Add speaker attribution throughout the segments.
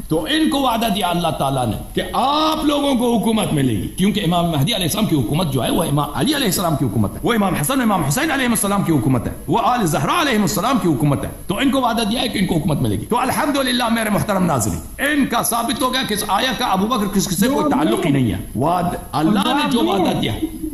Speaker 1: تو ان کو وعدہ دیا اللہ تعالیٰ نے کہ آپ لوگوں کو حکومت ملے گی، کیونکہ امام مہدی علیہ السلام کی حکومت جو ہے وہ امام علی علیہ السلام کی حکومت ہے، وہ امام حسن امام حسین علیہ السلام کی حکومت ہے، وہ آل زہرا علیہ السلام کی حکومت ہے. تو ان کو وعدہ دیا ہے کہ ان کو حکومت ملے گی. تو الحمدللہ میرے محترم ناظرین، ان کا ثابت ہو گیا کہ اس آیت کا ابو بکر کس سے کوئی تعلق ہی نہیں ہے. اللہ نے جو وعدہ دیا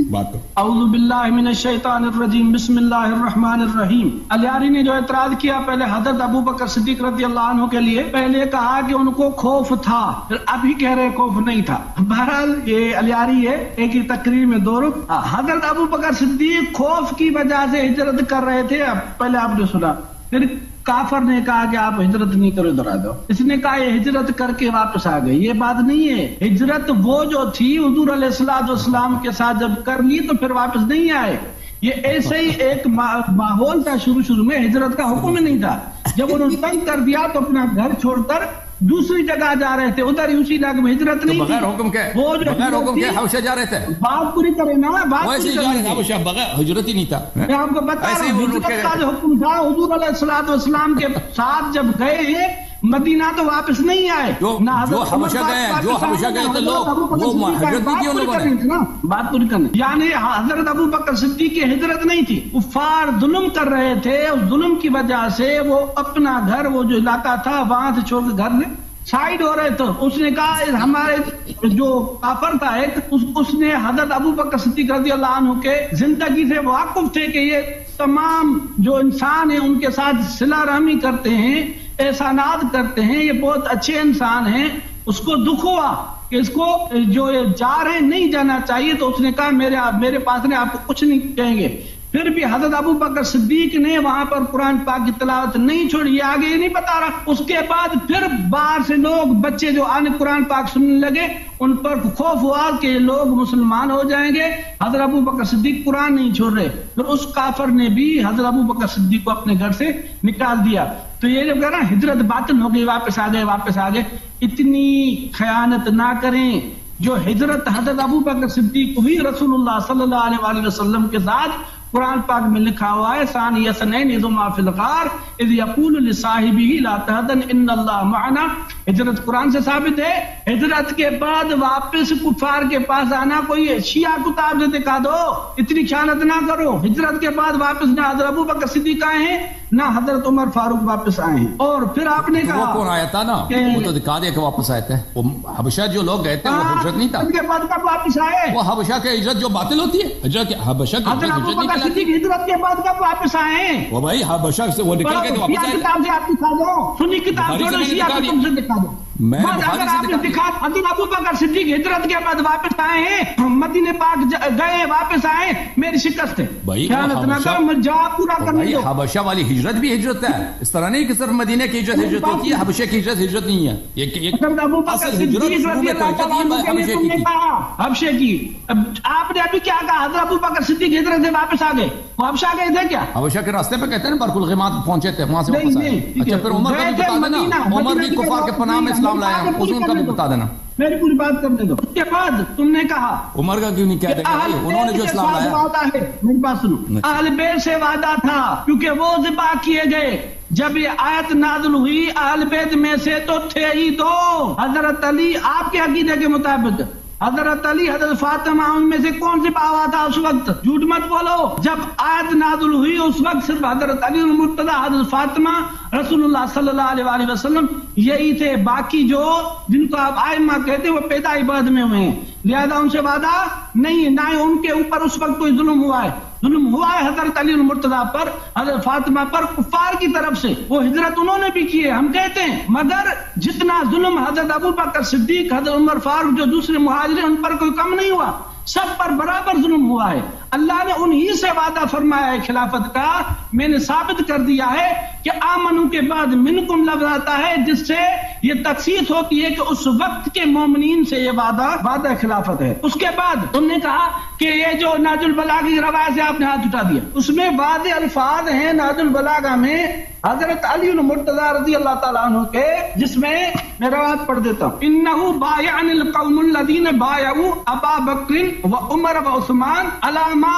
Speaker 1: بات.
Speaker 2: اعوذ باللہ من الشیطان الرجیم، بسم اللہ الرحمن الرحیم. علیاری نے جو اعتراض کیا پہلے حضرت ابو بکر صدیق رضی اللہ عنہ کے لیے، پہلے کہا کہ ان کو خوف تھا، پھر ابھی کہہ رہے خوف نہیں تھا. بہرحال یہ علیاری ہے، ایک ہی تقریر میں دو رخ. حضرت ابو بکر صدیق خوف کی وجہ سے ہجرت کر رہے تھے. پہلے آپ نے سنا، پھر کافر نے کہا کہ آپ ہجرت نہیں کرو، ادھر آ جاؤ. اس نے کہا یہ ہجرت کر کے واپس آ گئے. یہ بات نہیں ہے. ہجرت وہ جو تھی حضور علیہ الصلوۃ والسلام کے ساتھ جب کر لی تو پھر واپس نہیں آئے. یہ ایسے ہی ایک ماحول تھا، شروع میں ہجرت کا حکم نہیں تھا. جب انہوں نے تنگ کر دیا تو اپنا گھر چھوڑ کر دوسری جگہ جا رہے تھے، ادھر اسی جگہ میں ہجرت نہیں تھی.
Speaker 1: بغیر حکم کے، بغیر حکم کے حبشہ جا رہے تھے.
Speaker 2: بات پوری کریں نا، بات
Speaker 1: ویسے جا رہے تھے حبشہ، بغیر ہجرت ہی نہیں تھا.
Speaker 2: میں آپ کو بتا رہا ہوں ہجرت کا جو حکم تھا حضور علیہ الصلوۃ والسلام کے ساتھ جب گئے ہیں مدینہ تو واپس نہیں آئے.
Speaker 1: جو حبشہ گئے، جو حبشہ گئے تھے لوگ، وہ ہجرت نہیں کی انہوں نے.
Speaker 2: بات پوری کرنی، یعنی حضرت ابو بکر صدیق کی ہجرت نہیں تھی. کفار ظلم کر رہے تھے، اس ظلم کی وجہ سے وہ اپنا گھر، وہ جو علاقہ تھا وہاں سے چھوڑ کے گھر میں سائڈ ہو رہے تھے. اس نے کہا ہمارے جو کافر تھا ایک، اس نے حضرت ابو بکر صدیق رضی اللہ عنہ کے زندگی سے واقف تھے کہ یہ تمام جو انسان ہیں ان کے ساتھ صلہ رحمی کرتے ہیں، احسانات کرتے ہیں، یہ بہت اچھے انسان ہیں. اس کو دکھ ہوا کہ اس کو جو جا رہے ہیں نہیں جانا چاہیے. تو اس نے کہا میرے پاس نے آپ کو کچھ نہیں کہیں گے. پھر بھی حضرت ابو بکر صدیق نے وہاں پر قرآن پاک کی تلاوت نہیں چھوڑی. یہ آگے یہ نہیں بتا رہا. اس کے بعد پھر باہر سے لوگ، بچے جو آنے قرآن پاک سننے لگے، ان پر خوف ہوا کہ یہ لوگ مسلمان ہو جائیں گے. حضرت ابو بکر صدیق قرآن نہیں چھوڑ رہے. پھر اس کافر نے بھی حضرت ابو بکر صدیق کو اپنے گھر سے نکال دیا. تو یہ جب کہا نا ہجرت باطن ہو گئی، واپس آ گئے. اتنی خیانت نہ کریں. جو ہجرت حضرت ابو بکر صدیق ہوئی رسول اللہ صلی اللہ علیہ وآلہ وسلم کے ساتھ، قرآن پاک میں لکھا ہوا ہے ثانی اثنین اذ ہما فی الغار اذ یقول لصاحبہ لا تحزن ان اللہ معنا. ہجرت قرآن سے ثابت ہے. ہجرت کے بعد واپس کفار کے پاس آنا، کوئی شیعہ کتاب سے دکھا دو. اتنی خیانت نہ کرو. ہجرت کے بعد واپس نہ حضرت ابو بکر صدیق آئے ہیں نہ حضرت عمر فاروق واپس آئے ہیں. اور پھر آپ نے کہا
Speaker 1: وہ کون آیا تھا نا، وہ تو دکھا دیا کہ واپس آئے تھے. وہ حبشہ جو لوگ گئے تھے وہ ہجرت نہیں تھا.
Speaker 2: ہجرت کے بعد کب واپس آئے؟
Speaker 1: وہ حبشہ کے ہجرت جو باطل ہوتی ہے، ہجرت کے حبشہ کی
Speaker 2: حضرت ابو بکر صدیق ہجرت کے بعد کب واپس آئے ہیں؟
Speaker 1: وہ بھائی حبشہ سے وہ نکل کے واپس آئے.
Speaker 2: کتاب سے آپ دکھا دو، سنی کتاب چھوڑو، شیعہ کتاب سے دکھا دو. اگر آپ نے دکھا حضرت ابو بکر صدیق ہجرت کے بعد واپس آئے ہیں، مدینے پاک گئے، واپس آئے، میری شکست ہے. خیانت نہ کرو، میں جا پورا کرنے دو.
Speaker 1: حبشہ والی ہجرت بھی ہجرت ہے. اس طرح نہیں کہ صرف مدینہ کی ہجرت ہوتی ہے، حبشہ کی ہجرت نہیں ہے.
Speaker 2: حضرت ابو بکر صدیق رضی اللہ تعالیٰ عنہ کے لیے تم نے کہا حبشہ کی. آپ نے ابھی کیا کہا؟ حضرت ابو بکر صدیق ہجرت سے واپس آ گئے. وہ حبشہ گئے تھے کیا؟
Speaker 1: حبشہ کے راستے پہ کہتے ہیں برق الغمات پہنچے تھے، وہاں سے واپس آئے. اچھا پھر عمر کا بھی بتا دینا، عمر بھی کفار کے پناہ میں اسلام لائے ہیں، اس کا بھی بتا دینا.
Speaker 2: میری پوری بات کرنے دو. اس کے بعد تم نے کہا
Speaker 1: عمر کا کیوں نہیں کہہ دیں گے؟ انہوں نے جو اسلام لایا.
Speaker 2: میری بات سنو. اہل بیت سے وعدہ تھا کیونکہ وہ ذبح کیے گئے. جب یہ آیت نازل ہوئی اہل بیت میں سے تو تھے ہی دو. حضرت علی آپ کے عقیدے کے مطابق، حضرت علی، حضرت فاطمہ، ان میں سے کون سی ہوا تھا اس وقت؟ جھوٹ مت بولو. جب آیت نازل ہوئی اس وقت صرف حضرت علی المرتضیٰ، حضرت فاطمہ، رسول اللہ صلی اللہ علیہ وآلہ وسلم یہی تھے. باقی جو جن کو آپ آئمہ کہتے ہیں وہ پیدائش بعد میں ہوئے ہیں، لہذا ان سے وعدہ نہیں، نہ ان کے اوپر اس وقت کوئی ظلم ہوا ہے. ظلم ہوا ہے حضرت علی المرتضیٰ پر، حضرت فاطمہ پر، کفار کی طرف سے. وہ ہجرت انہوں نے بھی کی ہے ہم کہتے ہیں، مگر جتنا ظلم حضرت ابو بکر صدیق، حضرت عمر فاروق جو دوسرے مہاجرین، ان پر کوئی کم نہیں ہوا. سب پر برابر ظلم ہوا ہے. اللہ نے انہی سے وعدہ فرمایا ہے خلافت کا. میں نے ثابت کر دیا ہے کہ آمنو کے بعد منکم لفظ آتا ہے جس سے یہ تخصیص ہوتی ہے کہ اس وقت کے مومنین سے یہ وعدہ خلافت ہے. اس کے بعد تم نے کہا کہ یہ جو نہج البلاغہ کی روایت سے آپ نے ہاتھ اٹھا دیا، اس میں واضح الفاظ ہیں نہج البلاغہ میں حضرت علی المرتضیٰ رضی اللہ تعالیٰ عنہ کے، جس میں میں روایت پڑھ دیتا ہوں. انہو بایعن القوم الذین بایعوا ابا بکر و عمر و عثمان علی ما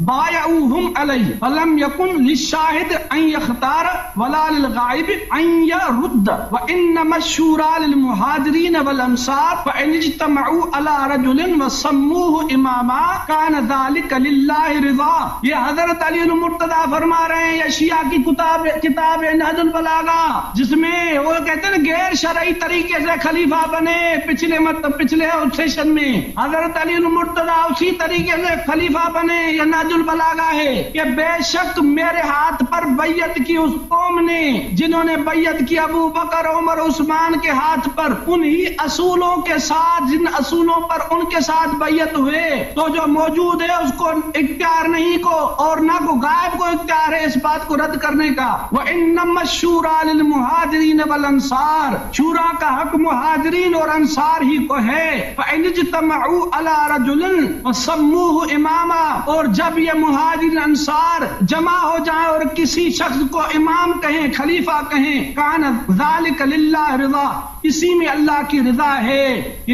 Speaker 2: بايعوهم عليه فلم يكن للشاهد ان يختار ولا للغائب ان يرد وانما الشورى للمهاجرين والانصار فان اجتمعوا على رجل وسموه اماما كان ذلك لله رضا. یہ حضرت علی المرتضیٰ فرما رہے ہیں شیعہ کی کتاب نہج البلاغہ، جس میں وہ کہتے ہیں غیر شرعی طریقے سے خلیفہ بنے پچھلے سیشن میں حضرت علی المرتضیٰ اسی طریقے سے خلیفہ بنے. یہ نہج البلاغہ ہے کہ بے شک میرے ہاتھ پر بیعت کی اس قوم نے جنہوں نے بیعت کی ابو بکر عمر عثمان کے ہاتھ پر، انہی اصولوں کے ساتھ جن اصولوں پر ان کے ساتھ بیعت ہوئے، تو جو موجود ہے اس کو اختیار نہیں کو اور نہ کو غائب کو اختیار ہے اس بات کو رد کرنے کا. وَإِنَّمَا الشُّورَى لِلْمُهَاجِرِينَ وَالْأَنصَارِ، شورا کا حق مہاجرین اور انصار ہی کو ہے. فَإِنِ اجْتَمَعُوا عَلَى رَجُلٍ وَسَمُّوهُ إِمَامًا، اور جب یہ مہاجرین انصار جمع ہو جائیں اور کسی شخص کو امام کہیں، خلیفہ کہیں، كَانَ ذَلِكَ لِلَّهِ رِضَا، اسی میں اللہ کی رضا ہے.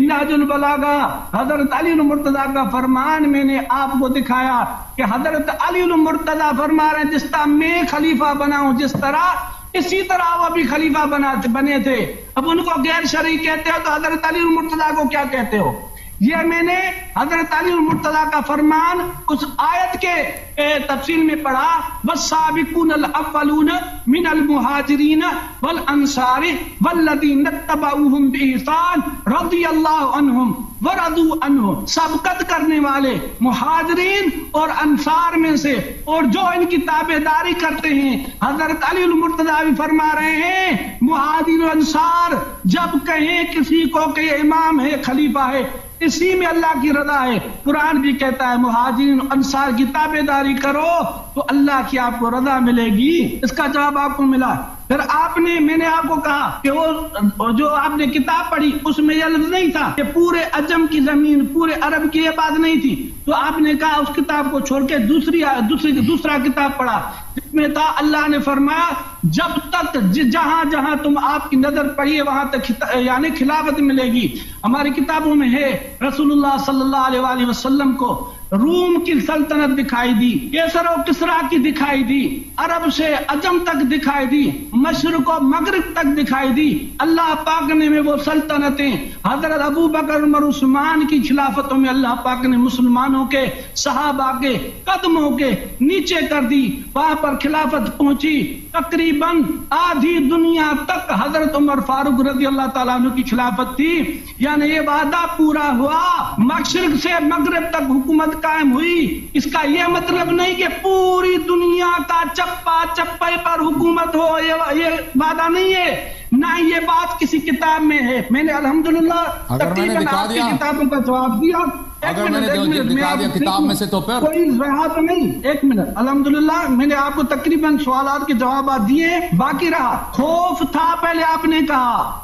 Speaker 2: نہج البلاغہ حضرت علی المرتضیٰ کا فرمان میں نے آپ کو دکھایا کہ حضرت علی المرتضیٰ فرما رہے ہیں جس طرح میں خلیفہ بنا ہوں جس طرح اسی طرح وہ بھی خلیفہ بنے تھے. اب ان کو غیر شرعی کہتے ہو تو حضرت علی المرتضیٰ کو کیا کہتے ہو؟ یہ میں نے حضرت علی المرتضیٰ کا فرمان اس آیت کے تفصیل میں پڑھا، والسابقون الاولون من المہاجرین والانصار والذین اتبعوہم بإحسان رضی اللہ عنہم ورضوا عنہ، سبقت کرنے والے مہاجرین اور انصار میں سے اور جو ان کی تابعداری کرتے ہیں. حضرت علی المرتضیٰ بھی فرما رہے ہیں مہاجرین و انصار جب کہیں کسی کو کہ یہ امام ہے خلیفہ ہے اسی میں اللہ کی رضا ہے. قرآن بھی کہتا ہے مہاجرین انصار کی تابعداری کرو تو اللہ کی آپ کو رضا ملے گی. اس کا جواب آپ کو ملا. پھر میں نے آپ کو کہا کہ وہ جو آپ نے کتاب پڑھی اس میں یہ لفظ نہیں تھا کہ پورے عجم کی زمین پورے عرب کی یہ بات نہیں تھی، تو آپ نے کہا اس کتاب کو چھوڑ کے دوسرا کتاب پڑھا جس میں تھا اللہ نے فرمایا جب تک جہاں جہاں تم آپ کی نظر پڑیے وہاں تک یعنی خلافت ملے گی. ہماری کتابوں میں ہے رسول اللہ صلی اللہ علیہ وآلہ وسلم کو روم کی سلطنت دکھائی دی، کیسر و کسرا کی دکھائی دی، عرب سے عجم تک دکھائی دی، مشرق و مغرب تک دکھائی دی. اللہ پاک نے میں وہ سلطنتیں حضرت ابو بکر عمر عثمان کی خلافتوں میں اللہ پاک نے مسلمانوں کے صحابہ کے قدموں کے نیچے کر دی. وہاں پر خلافت پہنچی تقریباً آدھی دنیا تک حضرت عمر فاروق رضی اللہ تعالیٰ عنہ کی خلافت تھی. یعنی یہ وعدہ پورا ہوا، مشرق سے مغرب تک حکومت قائم ہوئی. اس کا یہ مطلب نہیں کہ پوری دنیا کا چپا چپے پر حکومت ہو، یہ وعدہ نہیں ہے، نہ یہ بات کسی کتاب میں ہے. میں نے الحمدللہ تقریباً آپ کی کتابوں کا جواب دیا.
Speaker 1: اگر میں نے دکھا دیا کتاب میں سے تو پھر
Speaker 2: کوئی رہا تو نہیں. ایک منٹ، الحمدللہ میں نے آپ کو تقریباً سوالات کے جوابات دیے، باقی رہا خوف تھا. پہلے آپ نے کہا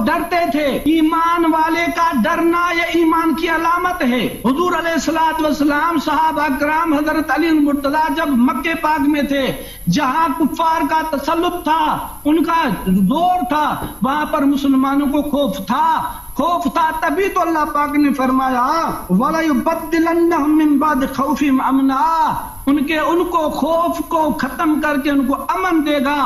Speaker 2: ڈرتے تھے. ایمان والے کا ڈرنا یہ ایمان کی علامت ہے. حضور علیہ الصلوۃ والسلام صحابہ کرام حضرت علی المرتضیٰ جب مکہ پاک میں تھے جہاں کفار کا تسلط تھا ان کا زور تھا وہاں پر مسلمانوں کو خوف تھا تبھی تو اللہ پاک نے فرمایا وَلَيُبَدِّلَنَّهُم مِّن بَعْدِ خَوْفِهِمْ أَمْنًا، ان کو خوف کو ختم کر کے ان کو امن دے گا.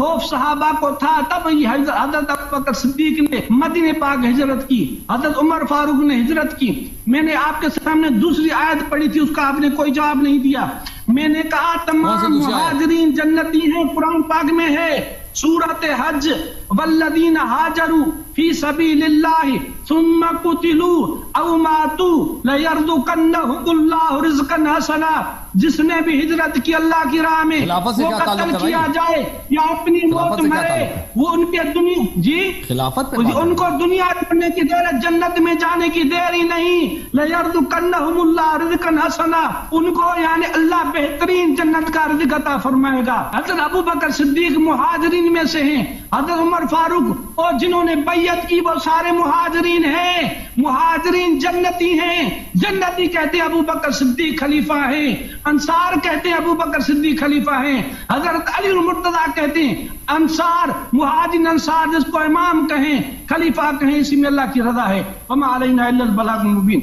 Speaker 2: خوف صحابہ کو تھا تب حضرت ابوبکر صدیق نے مدینہ پاک ہجرت کی، حضرت عمر فاروق نے ہجرت کی. میں نے آپ کے سامنے دوسری آیت پڑھی تھی، اس کا آپ نے کوئی جواب نہیں دیا. میں نے کہا تمام مہاجرین جنتی ہیں، قرآن پاک میں ہے سورۃ حج والذین ہاجروا فی سبیل اللہ ثم قتلوا او ماتوا لیرزقنہم اللہ رزقا حسنا. جس نے بھی ہجرت کی اللہ کی راہ میں وہ قتل کیا جائے یا اپنی موت مرے وہ ان پہ دنیا ان کو دنیا چھوڑنے کی دیر ہے، جنت میں جانے کی دیر ہی نہیں. لیرزقنہم اللہ رزقا حسنا، ان کو یعنی اللہ بہترین جنت کا رزق عطا فرمائے گا. حضرت ابوبکر صدیق مہاجرین میں سے ہیں، حضرت عمر فاروق اور جنہوں نے بیعت کی وہ سارے مہاجرین ہیں. مہاجرین جنتی ہیں. جنتی کہتے ہیں ابو بکر صدیق خلیفہ ہیں، انصار کہتے ہیں ابو بکر صدیق خلیفہ ہیں. حضرت علی المرتضیٰ کہتے ہیں انصار مہاجرین انصار جس کو امام کہیں خلیفہ کہیں اسی میں اللہ کی رضا ہے. وما علینا الا البلاغ المبین.